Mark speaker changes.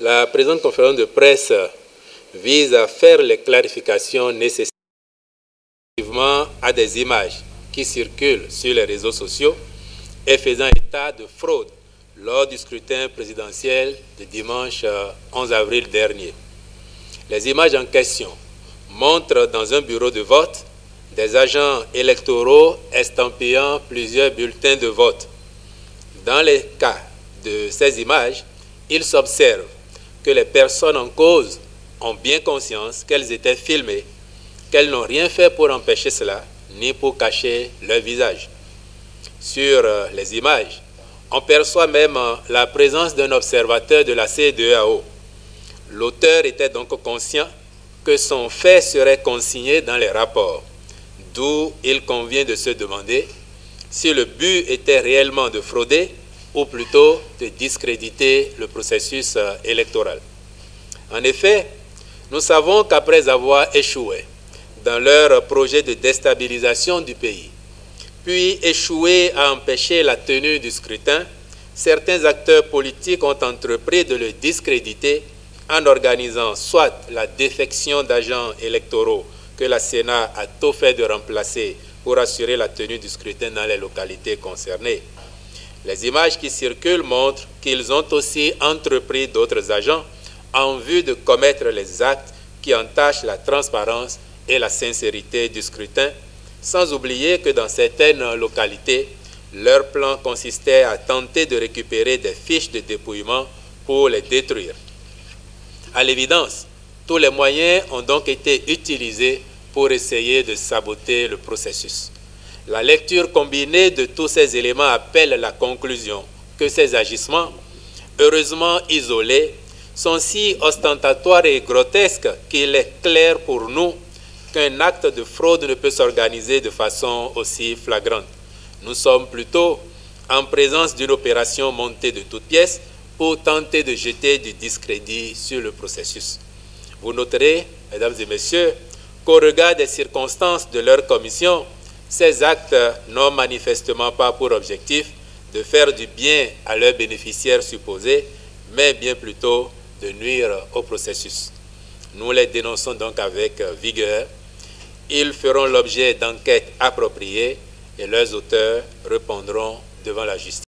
Speaker 1: La présente conférence de presse vise à faire les clarifications nécessaires à des images qui circulent sur les réseaux sociaux et faisant état de fraude lors du scrutin présidentiel de dimanche 11 avril dernier. Les images en question montrent dans un bureau de vote des agents électoraux estampillant plusieurs bulletins de vote. Dans les cas de ces images, il s'observe que les personnes en cause ont bien conscience qu'elles étaient filmées, qu'elles n'ont rien fait pour empêcher cela, ni pour cacher leur visage. Sur les images, on perçoit même la présence d'un observateur de la CEDEAO. L'auteur était donc conscient que son fait serait consigné dans les rapports, d'où il convient de se demander si le but était réellement de frauder ou plutôt de discréditer le processus électoral. En effet, nous savons qu'après avoir échoué dans leur projet de déstabilisation du pays, puis échoué à empêcher la tenue du scrutin, certains acteurs politiques ont entrepris de le discréditer en organisant soit la défection d'agents électoraux que la Sénat a tôt fait de remplacer pour assurer la tenue du scrutin dans les localités concernées. Les images qui circulent montrent qu'ils ont aussi entrepris d'autres agents en vue de commettre les actes qui entachent la transparence et la sincérité du scrutin, sans oublier que dans certaines localités, leur plan consistait à tenter de récupérer des fiches de dépouillement pour les détruire. À l'évidence, tous les moyens ont donc été utilisés pour essayer de saboter le processus. La lecture combinée de tous ces éléments appelle la conclusion que ces agissements, heureusement isolés, sont si ostentatoires et grotesques qu'il est clair pour nous qu'un acte de fraude ne peut s'organiser de façon aussi flagrante. Nous sommes plutôt en présence d'une opération montée de toutes pièces pour tenter de jeter du discrédit sur le processus. Vous noterez, mesdames et messieurs, qu'au regard des circonstances de leur commission, ces actes n'ont manifestement pas pour objectif de faire du bien à leurs bénéficiaires supposés, mais bien plutôt de nuire au processus. Nous les dénonçons donc avec vigueur. Ils feront l'objet d'enquêtes appropriées et leurs auteurs répondront devant la justice.